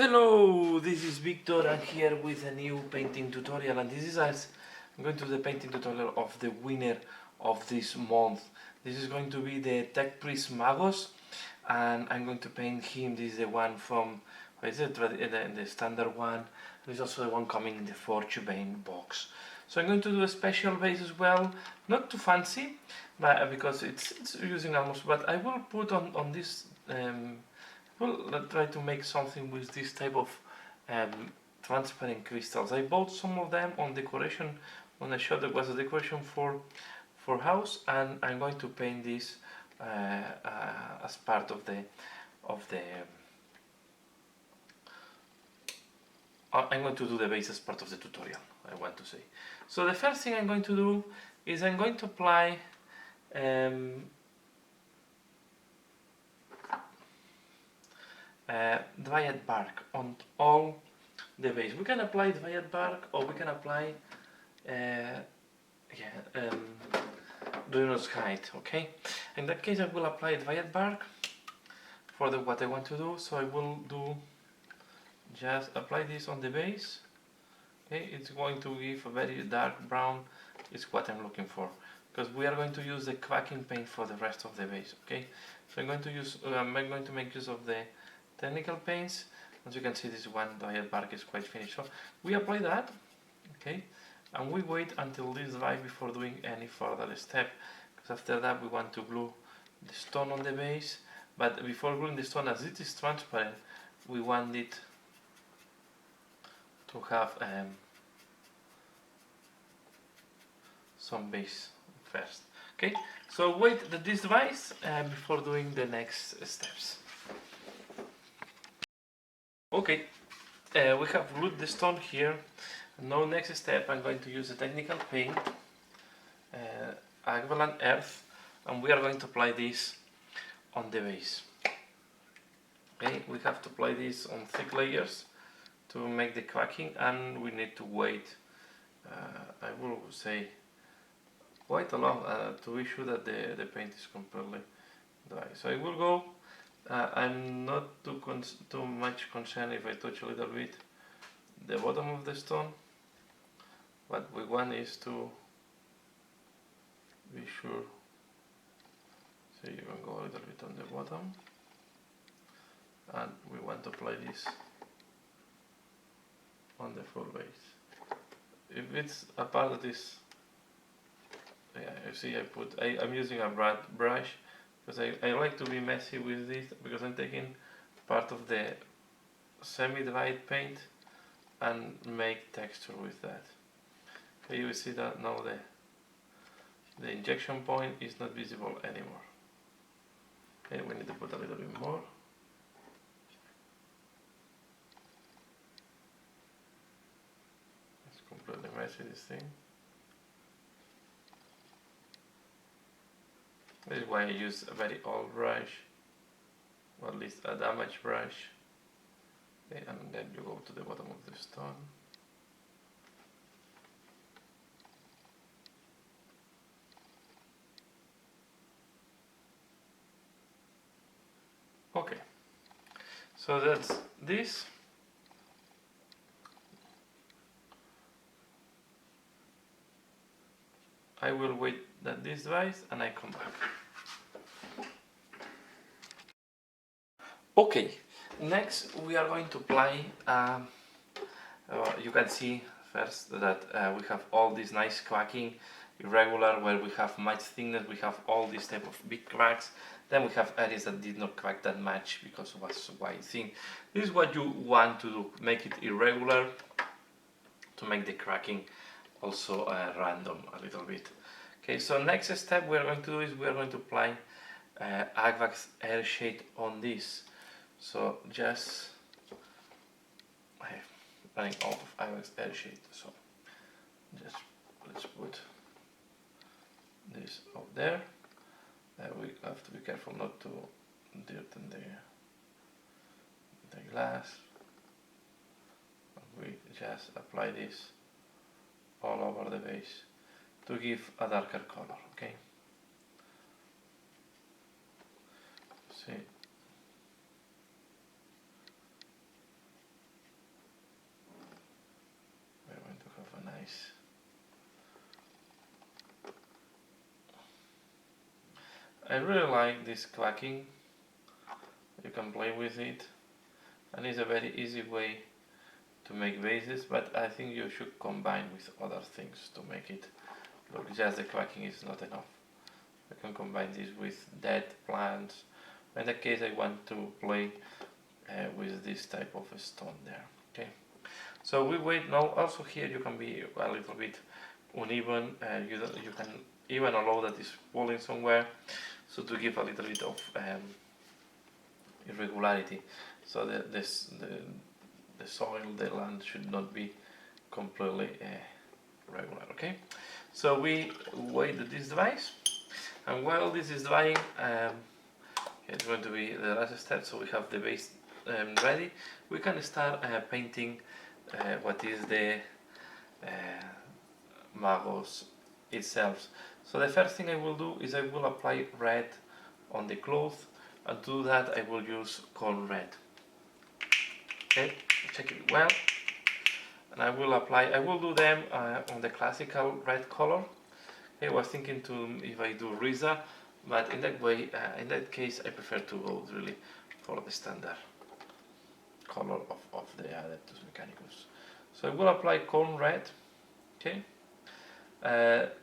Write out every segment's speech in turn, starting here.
Hello, this is Victor. I'm here with a new painting tutorial, and this is I'm going to do the painting tutorial of the winner of this month. This is going to be the Tech Priest Magos, and I'm going to paint him. This is the one from, what is it, the standard one, and it's also the one coming in the Fortune Vein box. So I'm going to do a special base as well, not too fancy, but because it's using almost, but I will put on this Well, try to make something with this type of transparent crystals. I bought some of them on decoration, on a shop that was a decoration for house, and I'm going to paint this as part of the I'm going to do the base as part of the tutorial, I want to say. So the first thing I'm going to do is I'm going to apply Dryad Bark on all the base. We can apply Dryad Bark, or we can apply Dominus height. Okay, in that case I will apply Dryad Bark for what I want to do. So I will do just apply this on the base. Okay, it's going to give a very dark brown. It's what I'm looking for, because we are going to use the cracking paint for the rest of the base. Okay, so I'm going to use I'm going to make use of the technical paints. As you can see, this one Dryad Bark is quite finished. So we apply that, okay, and we wait until this dries before doing any further step, because after that we want to glue the stone on the base. But before gluing the stone, as it is transparent, we want it to have some base first. Okay, so wait that this dries before doing the next steps. Okay, we have glued the stone here. Now next step, I'm going to use the technical paint, Agrellan Earth, and we are going to apply this on the base. Okay, we have to apply this on thick layers to make the cracking, and we need to wait, I will say, quite a long to be sure that the paint is completely dry. So I will go. I'm not too much concerned if I touch a little bit the bottom of the stone. What we want is to be sure. So you can go a little bit on the bottom, and we want to apply this on the full base. If it's a part of this, yeah, you see I'm using a brush, because I like to be messy with this, because I'm taking part of the semi-dried paint and make texture with that. Okay, you will see that now the injection point is not visible anymore. Okay, we need to put a little bit more. It's completely messy, this thing. This is why I use a very old brush, or at least a damaged brush. Okay, and then you go to the bottom of the stone. Okay, so that's this. I will wait that this dries and I come back. Okay, next we are going to apply, you can see first that we have all this nice cracking, irregular, where we have much thickness, we have all this type of big cracks. Then we have areas that did not crack that much because it was white thin. This is what you want to do, make it irregular, to make the cracking also random a little bit. Okay, so next step we are going to do is we are going to apply Agrax Earthshade on this. So just I'm running out of Agrax Earthshade, so just let's put this up there. We have to be careful not to dirten the glass. We just apply this all over the base to give a darker color. Okay. See, I really like this clacking. You can play with it, and it's a very easy way to make bases, but I think you should combine with other things to make it look. Just the clacking is not enough. I can combine this with dead plants. In that case, I want to play with this type of a stone there. Okay, so we wait now. Also here you can be a little bit uneven. You can even allow that it's falling somewhere, so to give a little bit of irregularity. So the soil, the land should not be completely regular. Okay, so we wait this dries, and while this is drying, it's going to be the last step. So we have the base ready. We can start painting what is the Magos itself. So the first thing I will do is I will apply red on the cloth, and to do that I will use Khorne Red. Okay, check it well, and I will do them on the classical red color. Okay, I was thinking if I do Riza, but in that case I prefer to go really for the standard color of the Adeptus Mechanicus. So I will apply Khorne Red. Okay,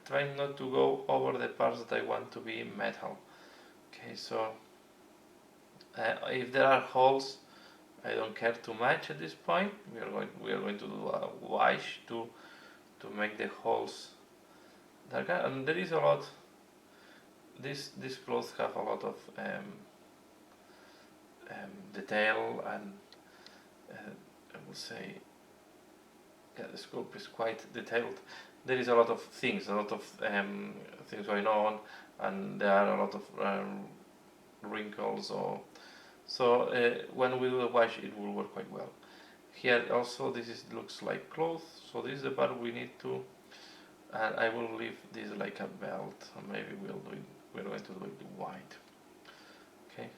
trying not to go over the parts that I want to be metal. Okay, so if there are holes, I don't care too much at this point. We are going to do a wash to make the holes darker, and there is a lot. These clothes have a lot of detail, and I will say, yeah, the scope is quite detailed. There is a lot of things, things going on, and there are a lot of wrinkles. So when we do the wash, it will work quite well. Here also looks like cloth, so this is the part we need to, and I will leave this like a belt, or maybe we're going to do it white. Okay.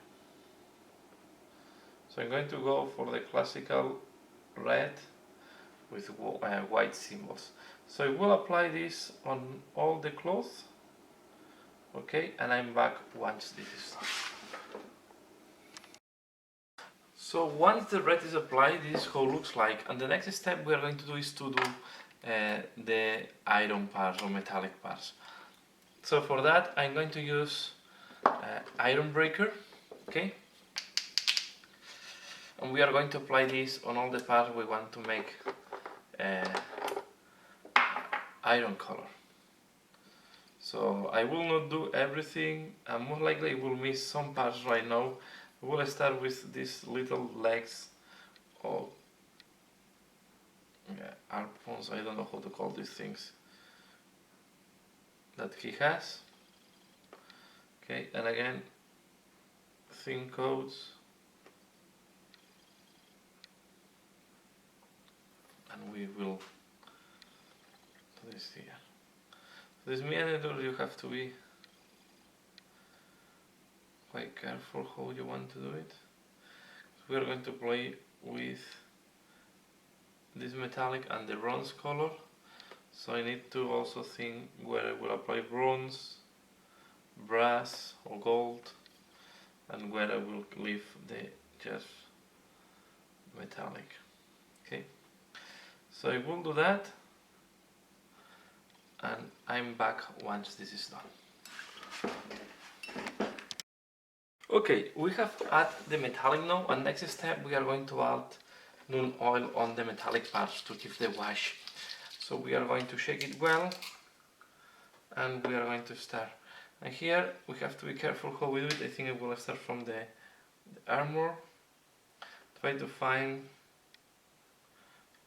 So I'm going to go for the classical red with white symbols. So I will apply this on all the cloth. Okay, and I'm back once this is done. So once the red is applied, this is how it looks like, and the next step we are going to do is to do the iron parts or metallic parts. So for that I'm going to use Ironbreaker, okay, and we are going to apply this on all the parts we want to make iron color. So I will not do everything, and most likely I will miss some parts right now. We will start with these little legs or arpons, I don't know how to call these things, that he has. Okay, and again, thin coats, and we will do this here. So this miniature, you have to be quite careful how you want to do it. So we are going to play with this metallic and the bronze color, so I need to also think where I will apply bronze, brass or gold, and where I will leave the just metallic. Okay, so I will do that, and I'm back once this is done. Okay, we have added the metallic now, and next step we are going to add Nuln Oil on the metallic parts to give the wash. So we are going to shake it well, and we are going to start. And here we have to be careful how we do it. I think I will start from the armor. Try to find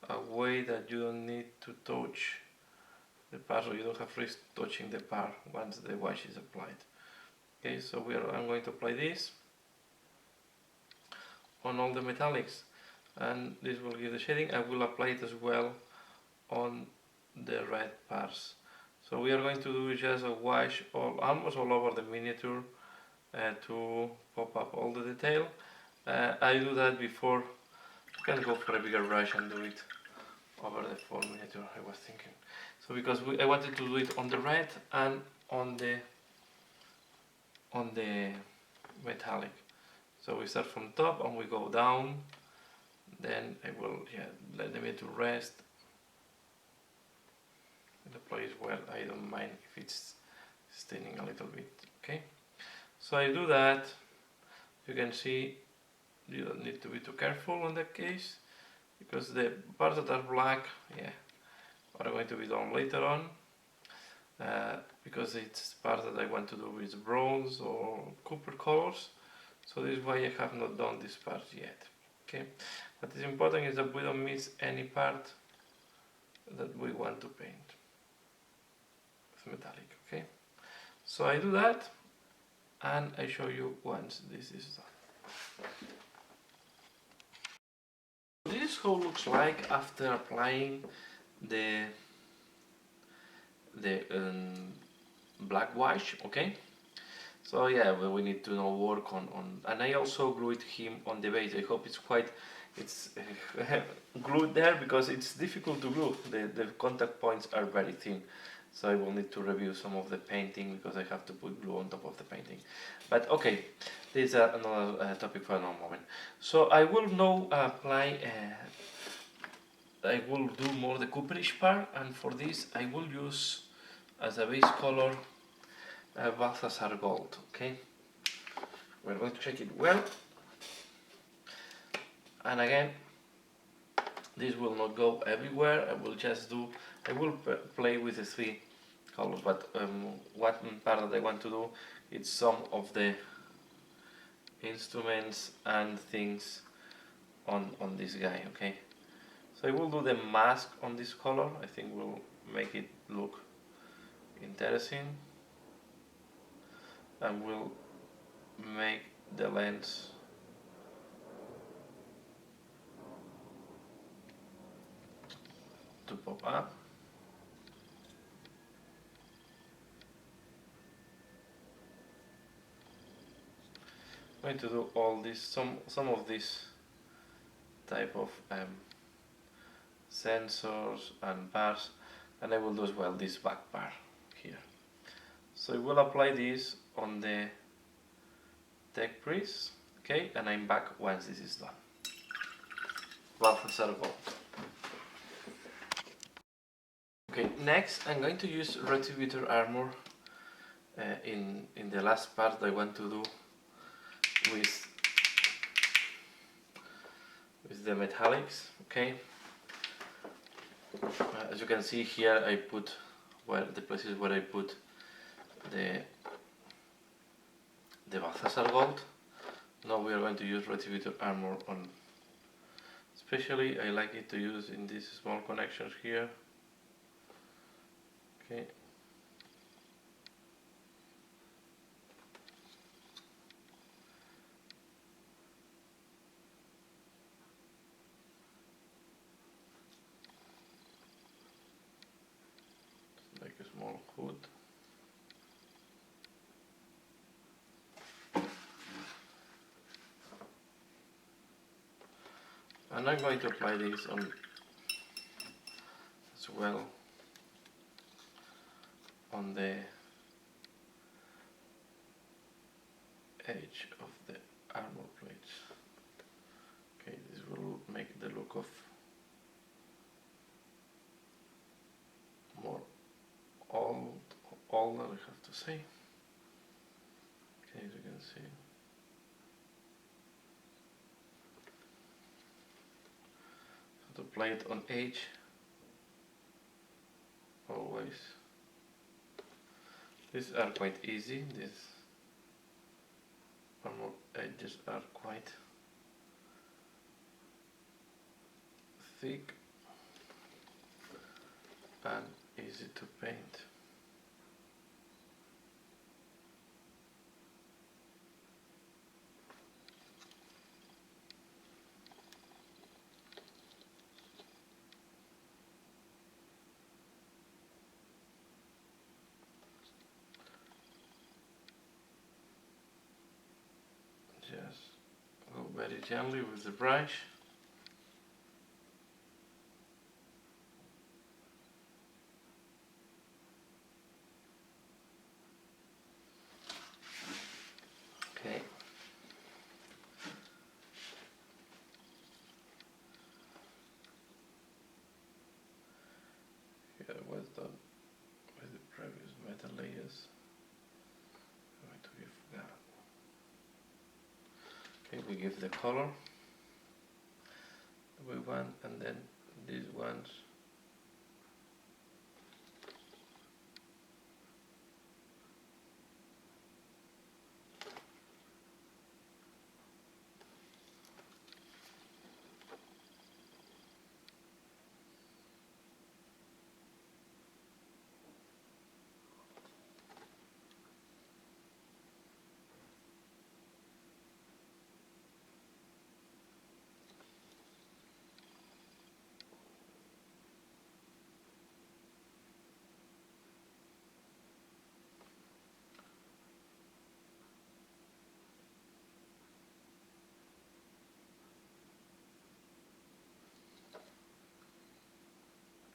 a way that you don't need to touch the part, so you don't have risk touching the part once the wash is applied. Okay, so I'm going to apply this on all the metallics, and this will give the shading. I will apply it as well on the red parts. So we are going to do just a wash almost all over the miniature to pop up all the detail. I do that before. You can go for a bigger brush and do it over the full miniature, I was thinking. So because I wanted to do it on the red and on the on the metallic. So we start from top and we go down. Then I will let them to rest. The place where I don't mind if it's staining a little bit. Okay, so I do that. You can see you don't need to be too careful in that case, because the parts that are black, are going to be done later on, because it's part that I want to do with bronze or copper colors. So this is why I have not done this part yet. Okay, what is important is that we don't miss any part that we want to paint with metallic. Okay, so I do that and I show you once this is done. This is how it looks like after applying the black wash. Okay, so yeah, well, we need to now work on and I also glued him on the base. I hope it's glued there, because it's difficult to glue. The contact points are very thin, so I will need to review some of the painting because I have to put glue on top of the painting. But okay, this is another topic for another moment. So I will now apply I will do more the copperish part, and for this I will use as a base color Balthasar Gold. Okay, we're going to check it well, and again this will not go everywhere. I will play with the three colors, but what part that I want to do is some of the instruments and things on this guy. Okay, so I will do the mask on this color. I think will make it look interesting, and will make the lens to pop up. I'm going to do all this, some of this type of sensors and bars, and I will do as well this back bar here. So I will apply this on the Tech Priest, okay, and I'm back once this is done. Balthasar Gold. Okay, next I'm going to use Retributor Armor in the last part I want to do with the metallics. Okay, as you can see here, I put the places where I put the Balthasar Gold. Now we are going to use Retributor Armor on, especially I like it to use in these small connections here. Okay. Like a small hood. And I'm going to apply this on as well on the edge of the armor plates. Okay, this will make the look of more older, I have to say. Okay, as you can see. So to apply it on edge, always. These are quite easy. These armor edges are quite thick and easy to paint. Just go very gently with the brush. give the color we want, and then these ones.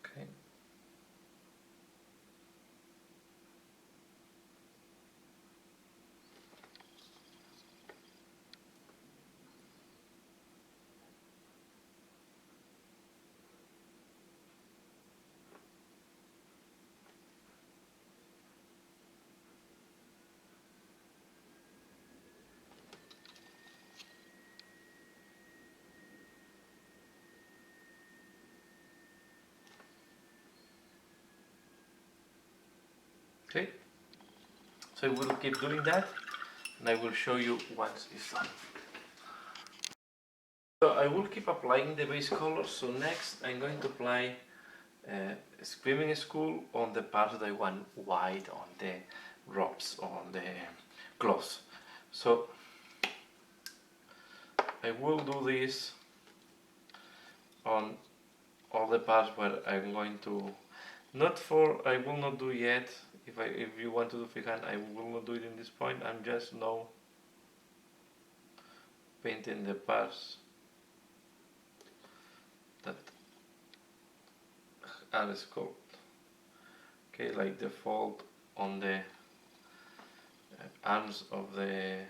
Okay. Okay, so I will keep doing that, and I will show you once it's done. So I will keep applying the base color. So next I'm going to apply Screaming Skull on the part that I want white, on the robes, on the clothes. So I will do this on all the parts where I'm going to, I will not do yet. If you want to do freehand, I will not do it in this point. I'm just now painting the parts that are sculpted. Okay, like the fold on the arms of the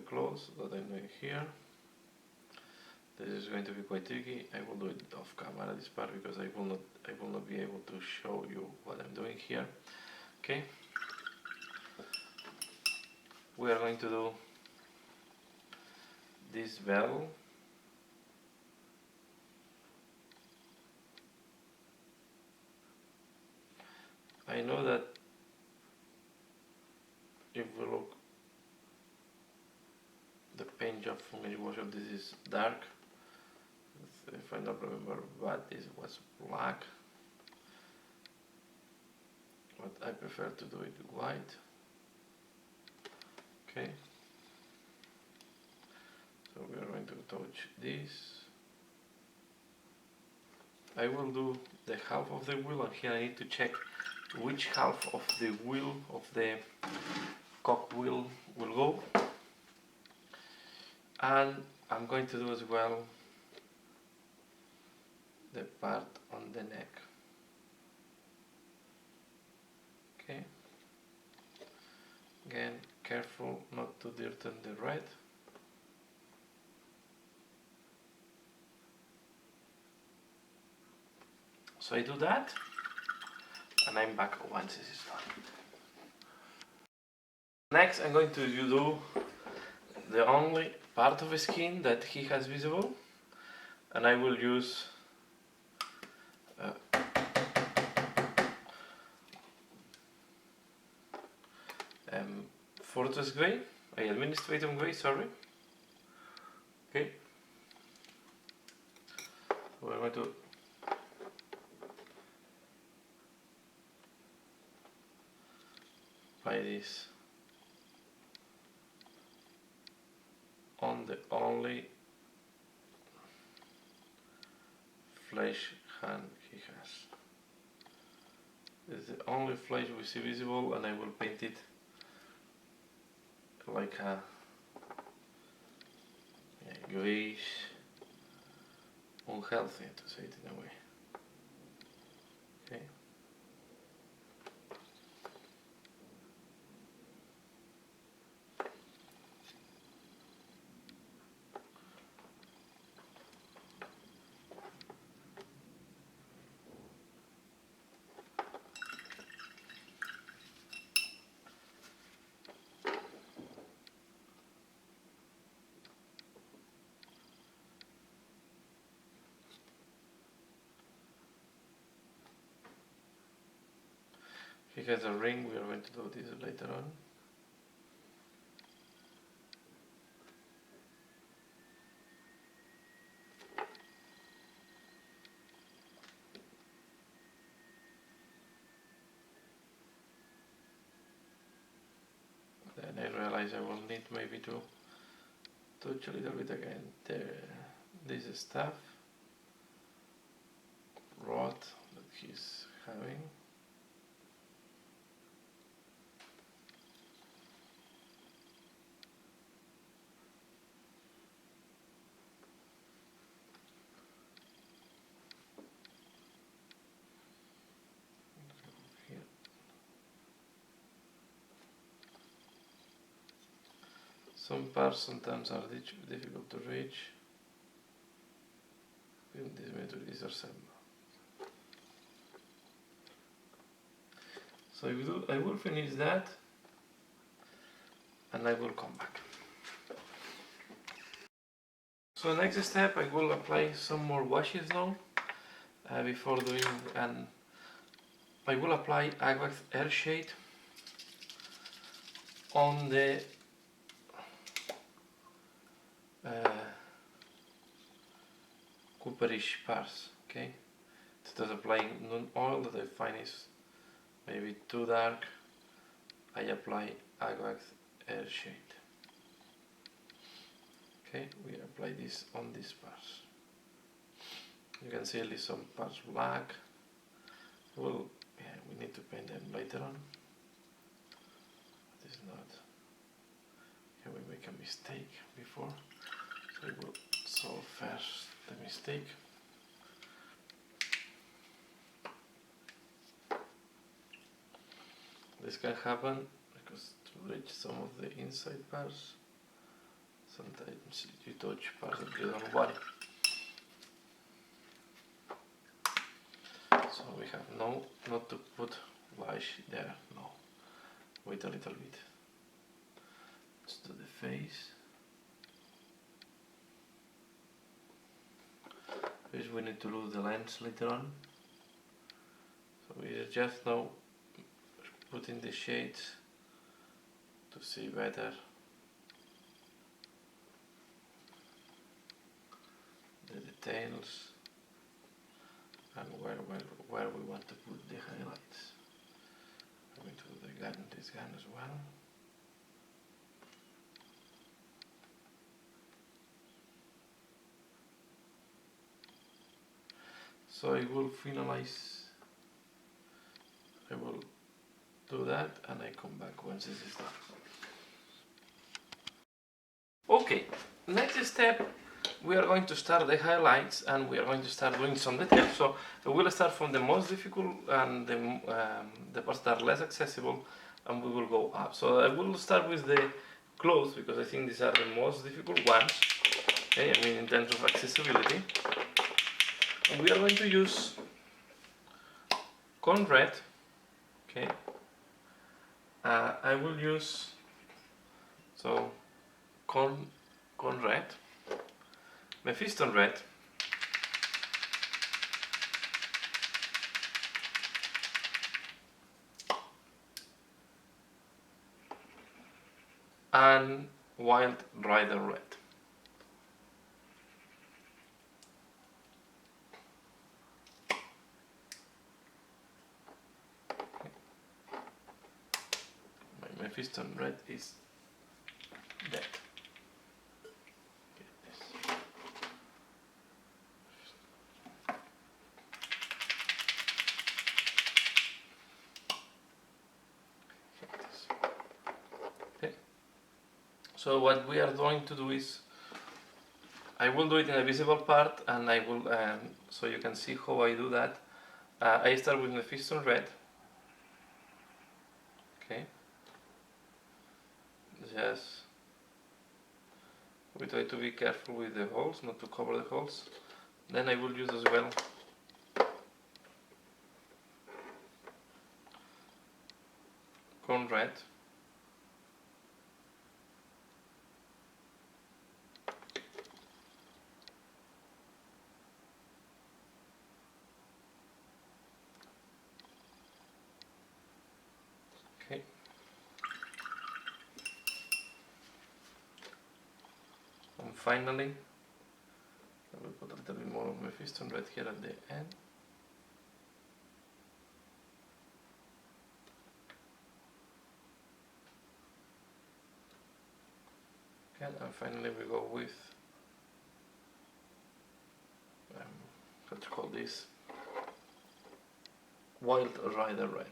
clothes that I'm doing here. This is going to be quite tricky. I will do it off camera, this part, because I will not be able to show you what I'm doing here. Okay. We are going to do this bell. I know that if we look, the paint job from Edge Workshop, this is dark. If I don't remember, but this was black. But I prefer to do it white. Okay. So we are going to touch this. I will do the half of the wheel, and here I need to check which half of the wheel, of the cock wheel, will go. And I'm going to do as well the part on the neck. Okay. Again, careful not to dirten the red. So I do that, and I'm back once this is done. Next, I'm going to do the only part of the skin that he has visible, and I will use Fortress Grey, Administratum Grey, sorry. Okay. We're going to apply this on the only flesh hand he has. This is the only flesh we see visible, and I will paint it like a grayish, unhealthy, to say it in a way. Okay. He has a ring, we are going to do this later on. Then I realize I will need maybe to touch a little bit again this stuff, rod that he's having. Some parts sometimes are difficult to reach. This method is assembled. So I will finish that and I will come back. So next step, I will apply some more washes now before doing, and I will apply Agrax Earthshade on the copperish parts, okay? Instead of applying Nuln Oil that I find is maybe too dark, I apply Agrax Earthshade. Okay, we apply this on these parts. You can see at least some parts black. Well, yeah, we need to paint them later on. It is not. Here we make a mistake before, so we will solve first the mistake. This can happen because to reach some of the inside parts, sometimes you touch parts that you don't want. So we have not to put wash there, no. Wait a little bit. Let's do the face. First we need to do the lens later on. So we are just now putting the shades to see better the details and where we want to put the highlights. I'm going to do the gun, this gun as well. So I will finalize, I will do that and I come back once this is done. Okay, next step, we are going to start the highlights and we are going to start doing some details. So we will start from the most difficult and the parts that are less accessible, and we will go up. So I will start with the clothes because I think these are the most difficult ones, okay, I mean in terms of accessibility. And we are going to use Khorne Red, okay. I will use Khorne Red, Mephiston Red, and Wild Rider Red. Mephiston Red is dead. Okay. So what we are going to do is, I will do it in a visible part, and I will, so you can see how I do that. I start with Mephiston Red. Okay. Just we try to be careful with the holes, not to cover the holes. Then I will use as well Khorne Red. Okay. And finally, I will put a little bit more of Mephiston right here at the end. Okay, and finally we go with what to call this? Wild Rider Red.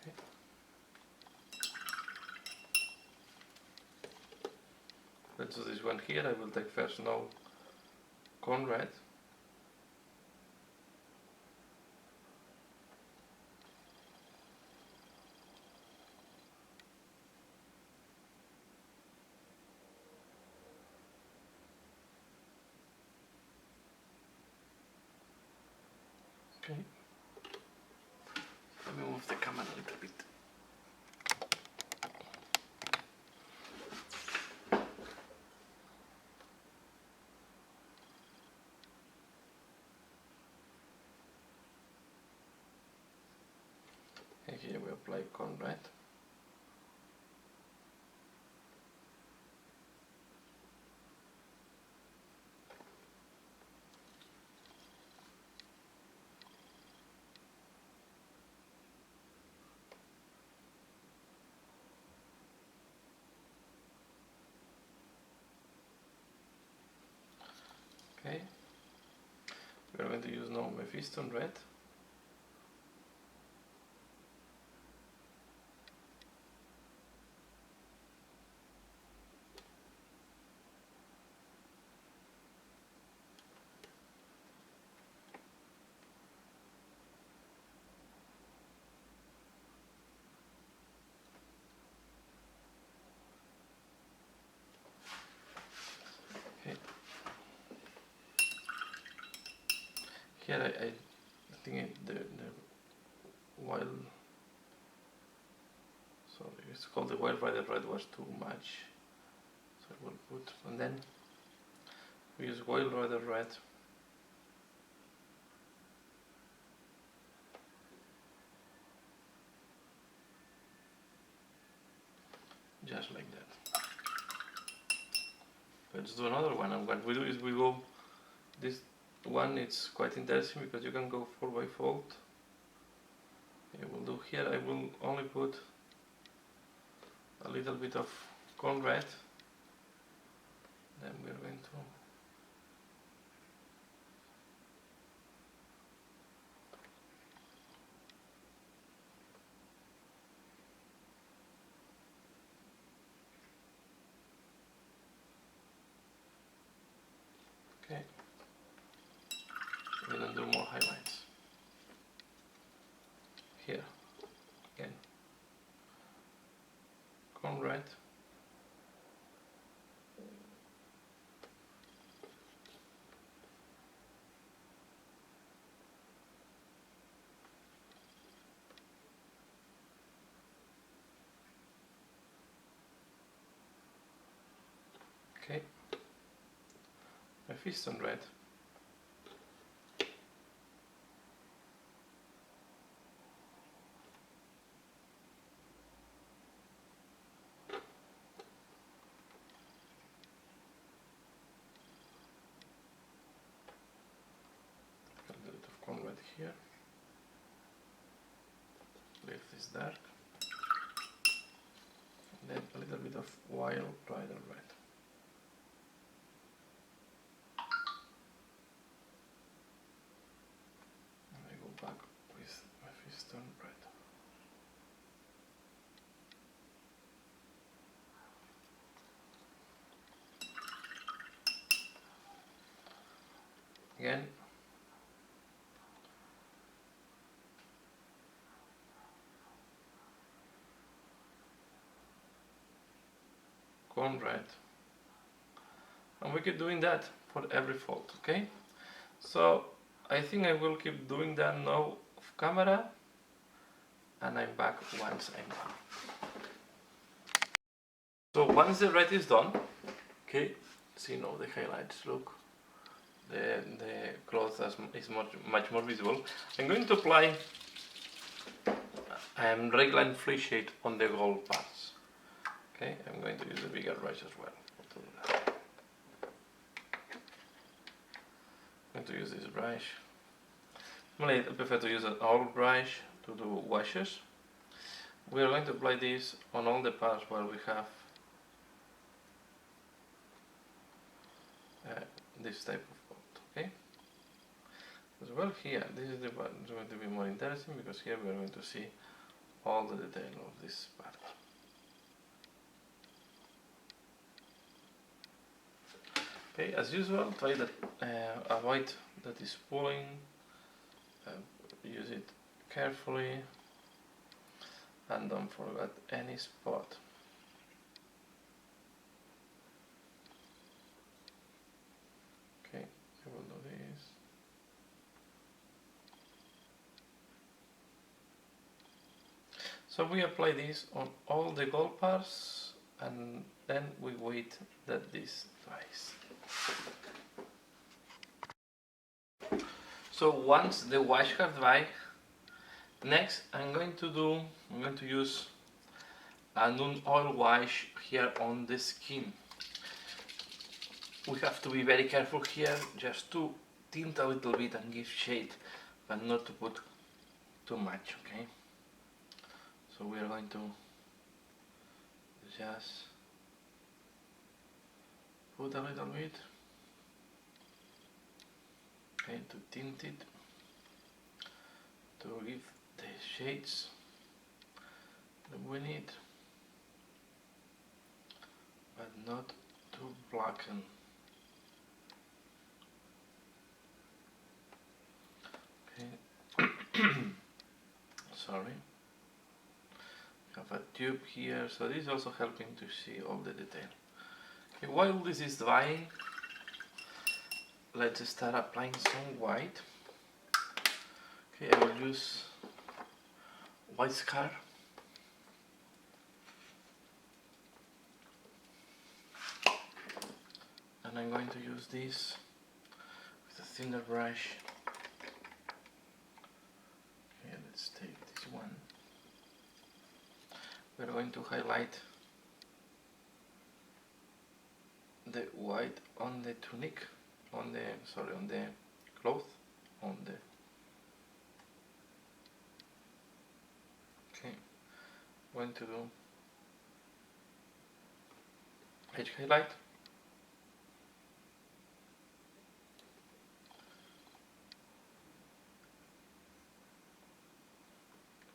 Okay. Let's do this one here. I will take first now Khorne Red. Okay. Let me move the camera a little bit. And here we apply Khorne Red. Okay, we are going to use now Mephiston Red. Here I think the wild, sorry, it's called the Wild Rider Red was too much, so I will put, and then we use Wild Rider Red. Just like that. Let's do another one, and what we do is we go this one. It's quite interesting because you can go 4x4. I will do here, I will only put a little bit of Khorne Red, then we're going to okay, we're going to do more highlights here again, Khorne Red, okay, Mephiston Red, a little bit of Khorne Red here, leave this dark, and then a little bit of Wild Rider Red. Back with Mephiston Red. Again. Khorne Red. And we keep doing that for every fold, okay? So I think I will keep doing that now off camera, and I'm back once I'm done. So once the red is done, okay, see now the highlights look the cloth is much more visible. I'm going to apply Reikland Fleshshade on the gold parts. Okay, I'm going to use the bigger brush as well to do that. I'm going to use this brush. Normally I prefer to use an old brush to do washes. We are going to apply this on all the parts where we have this type of gold. Okay. As well here, this is the one that's going to be more interesting because here we are going to see all the detail of this part. Okay, as usual, try to avoid that is pulling. Use it carefully and don't forget any spot. Okay, I will do this. So we apply this on all the gold parts and then we wait that this dries. So once the wash has dried, next I'm going to use a Nuln Oil wash here on the skin. We have to be very careful here just to tint a little bit and give shade, but not to put too much, okay? So we are going to just put a little bit, okay, to tint it, to give the shades that we need, but not to blacken. Okay. Sorry. Have a tube here, so this is also helping to see all the detail. Okay, while this is drying, let's start applying some white. Okay, I will use white scar. And I'm going to use this with a thinner brush. Okay, let's take this one. We're going to highlight the white on the tunic, on the cloth, okay, going to do edge highlight.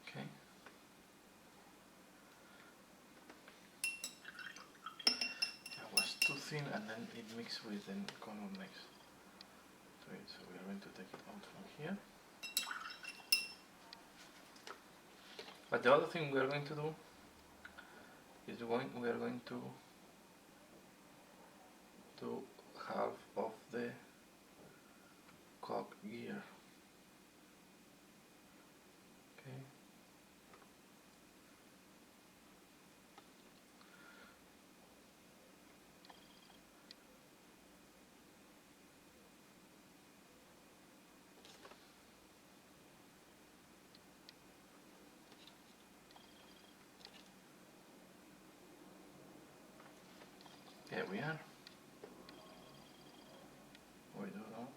Okay. Too thin and then it mixed with the color next to it, so we are going to take it out from here. But the other thing we are going to do is we are going to do half of the cock gear. Okay. There we are. We do now.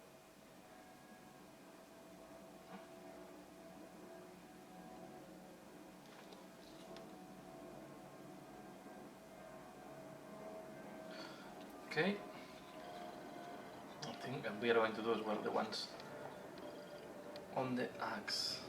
Okay. I think we are going to do as well the ones on the axe.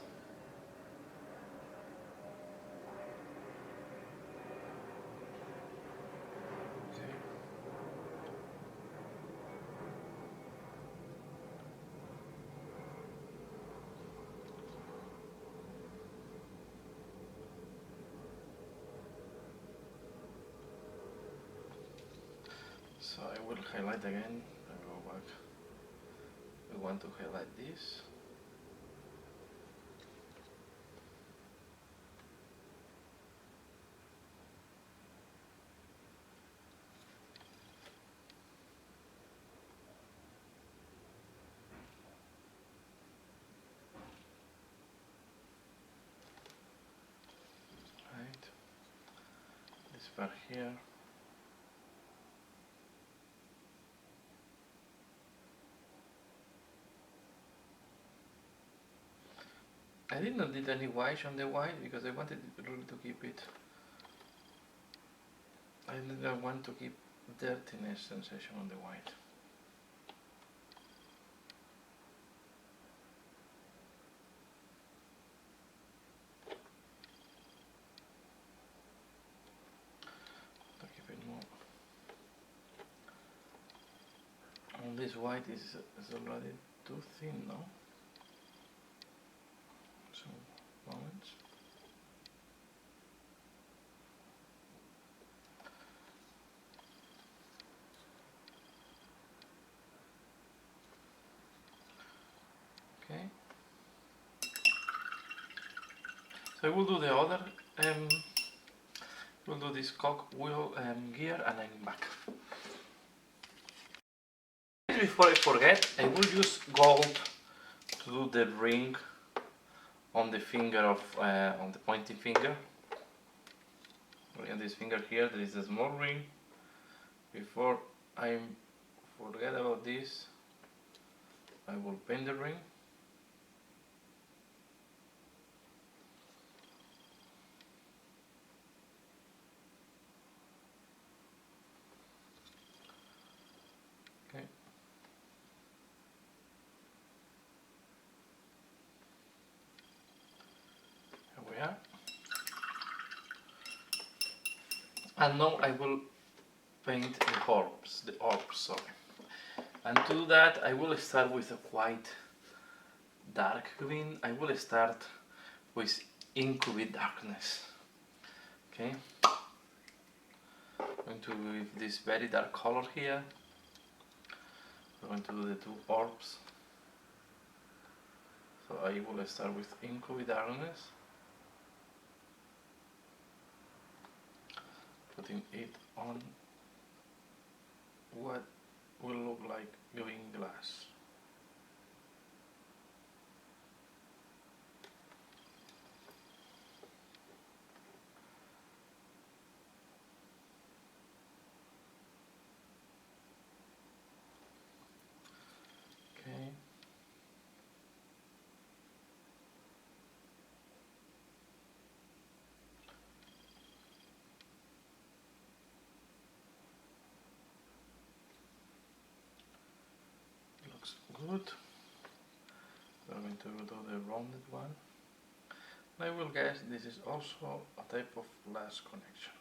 So I will highlight again, I go back, we want to highlight this. transfer here. I did not did any white on the white because I wanted really to keep it. I didn't want to keep dirtiness sensation on the white. To keep it more. And this white is already too thin now. Some moments. Okay. So I will do the other. We'll do this cogwheel gear, and I'm back. Before I forget, I will use gold to do the ring on the finger of on the pointing finger. Look at this finger here. There is a small ring. Before I forget about this, I will paint the ring. Okay. Here we are. And now I will paint the orbs, sorry. And to do that, I will start with a quite dark green. I will start with Incubi Darkness. Okay. I'm going to do this very dark color here. I'm going to do the two orbs. So I will start with Incubi Darkness. Putting it on what will look like green glass. Okay. Looks good. We're going to do the rounded one. I will guess this is also a type of glass connection.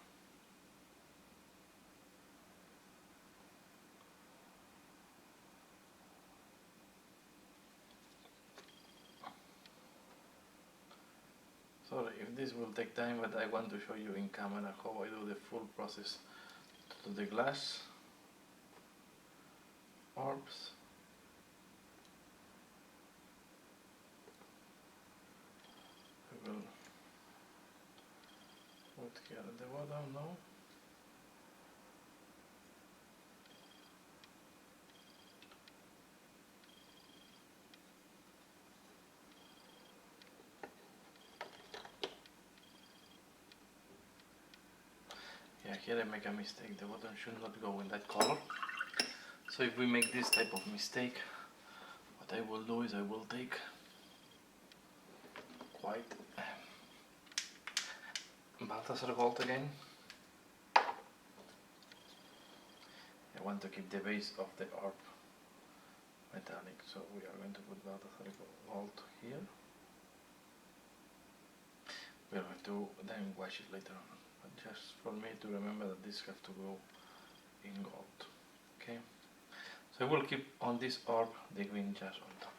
Sorry if this will take time, but I want to show you in camera how I do the full process to the glass orbs. I will put here at the bottom now. Yeah, here I make a mistake. The bottom should not go in that color. So if we make this type of mistake, what I will do is I will take white Balthasar Gold again. I want to keep the base of the orb metallic, so we are going to put Balthasar Gold here. We are going to then wash it later on, but just for me to remember that this has to go in gold. Okay, so I will keep on this orb the green just on top.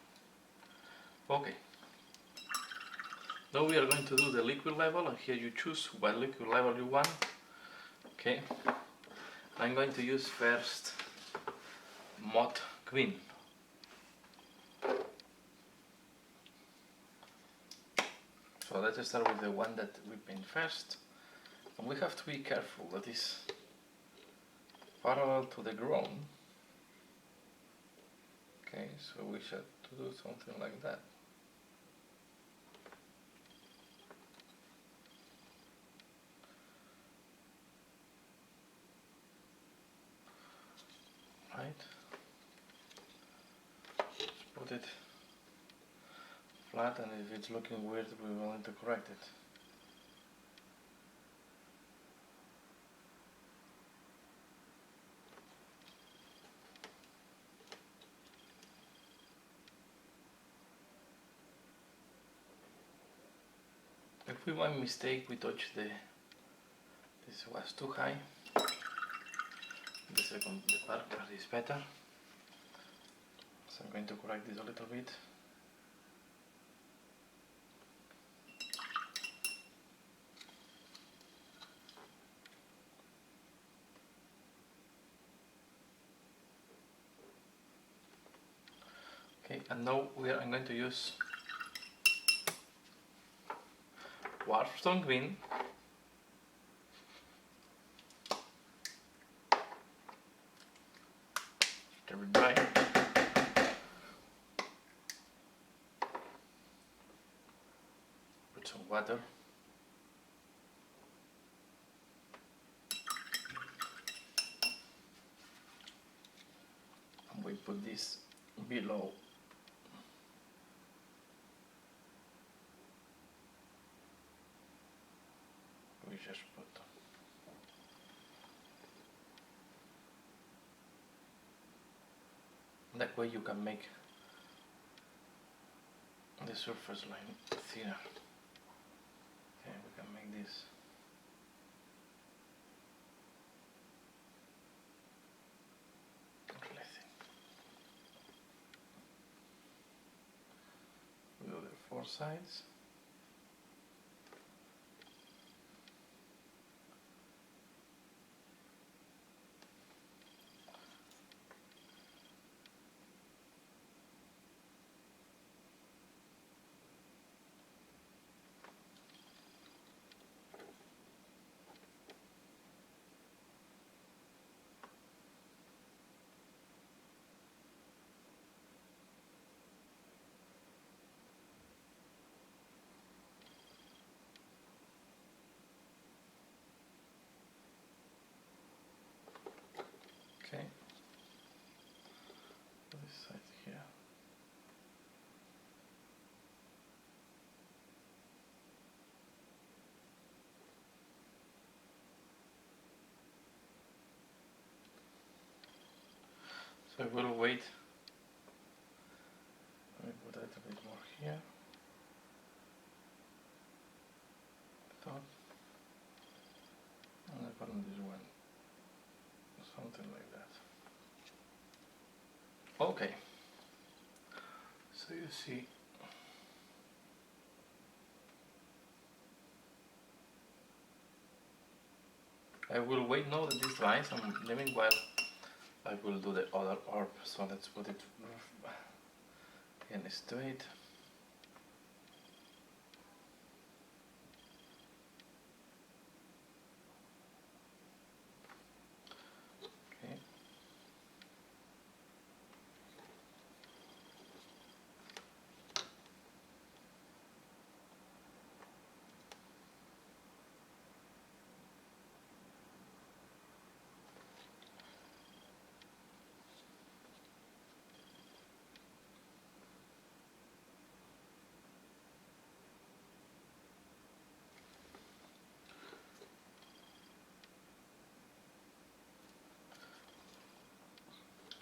Okay. Now we are going to do the liquid level, and here you choose what liquid level you want. Okay, I'm going to use first Moot Green. So let's start with the one that we paint first, and we have to be careful that is parallel to the ground. Okay, so we should do something like that. flat, and if it's looking weird, we will need to correct it. If we by mistake we touch this was too high, the part is better, so I'm going to correct this a little bit. Okay, and now I'm going to use Warpstone Green, very dry, put some water, and we put this below. We just put that way you can make the surface line thinner. Okay, we can make this really thin. We do the 4 sides. Okay, this side here. So we'll wait. Let me put a little bit more here. Thought. And I put on this one. Something like that. Okay. So you see. I will wait now that this dries, and meanwhile I will do the other orb. So let's put it again straight.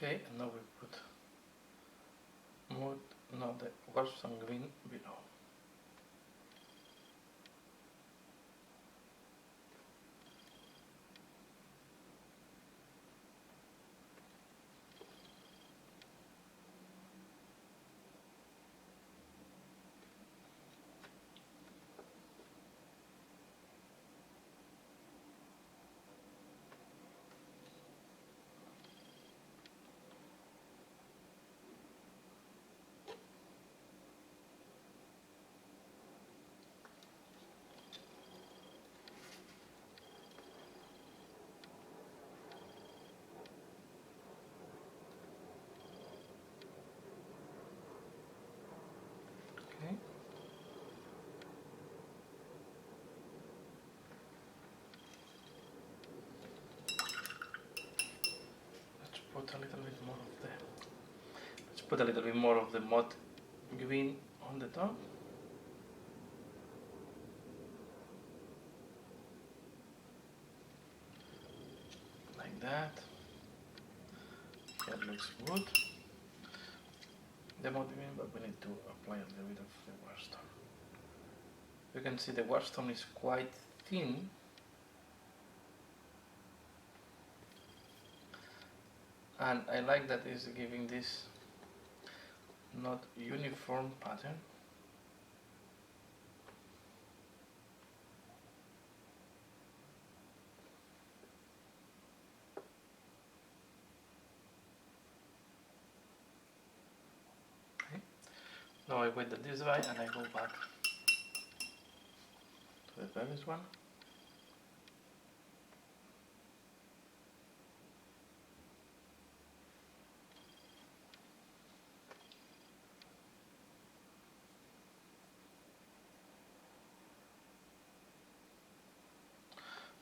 Okay, and now we put the Warpstone Green below. Okay. Let's put a little bit more of the Moot Green on the top. Like that. That looks good. The motivation, but we need to apply a little bit of the warstone. You can see the warstone is quite thin. And I like that it's giving this not uniform pattern. Okay. Now I wait this way and I go back to the previous one.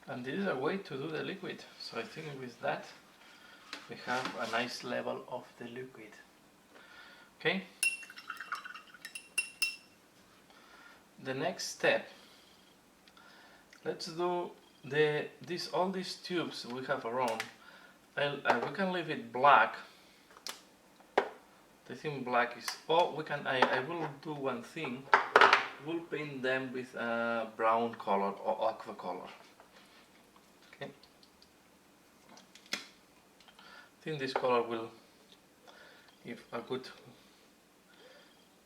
And this is a way to do the liquid. So I think with that we have a nice level of the liquid. Okay. The next step. Let's do all these tubes we have around. We can leave it black. I think black is. Oh, we can. I will do one thing. We'll paint them with a brown color or aqua color. Okay. I think this color will give a good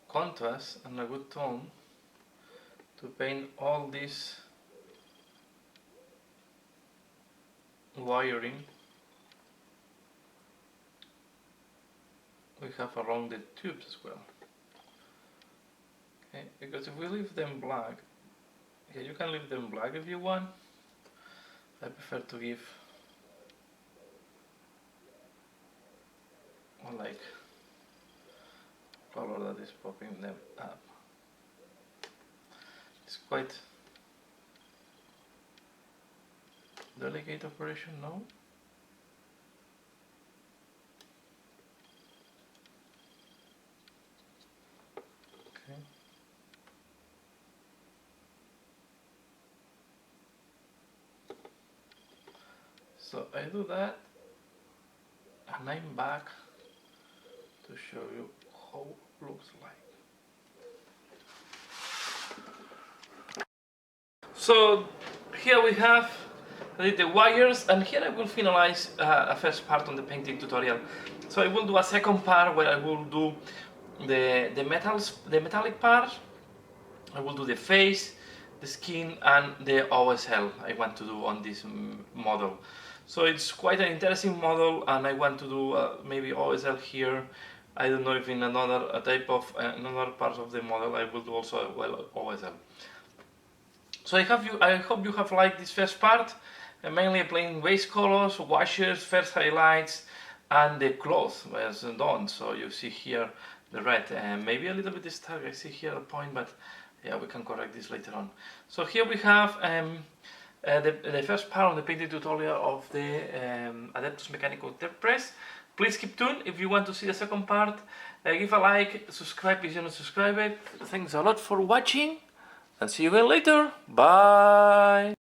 contrast and a good tone to paint all this wiring we have around the tubes as well. Okay, because if we leave them black, okay, you can leave them black if you want. I prefer to give like color that is popping them up. It's quite delicate operation, no? Okay. So I do that and I'm back to show you how it looks like. So here we have the wires, and here I will finalize a first part on the painting tutorial. So I will do a second part where I will do the metallic part. I will do the face, the skin, and the OSL I want to do on this model. So it's quite an interesting model, and I want to do maybe OSL here. I don't know if in another type of another part of the model I will do also well OSL. So I hope you have liked this first part, mainly applying base colors, washes, first highlights, and the cloth was done. So you see here the red, maybe a little bit stark. I see here a point, but yeah, we can correct this later on. So here we have the first part of the painting tutorial of the Adeptus Mechanicus Tech Priest. Please keep tuned if you want to see the second part. Give a like, subscribe if you're not subscribed. Thanks a lot for watching, and see you again later. Bye!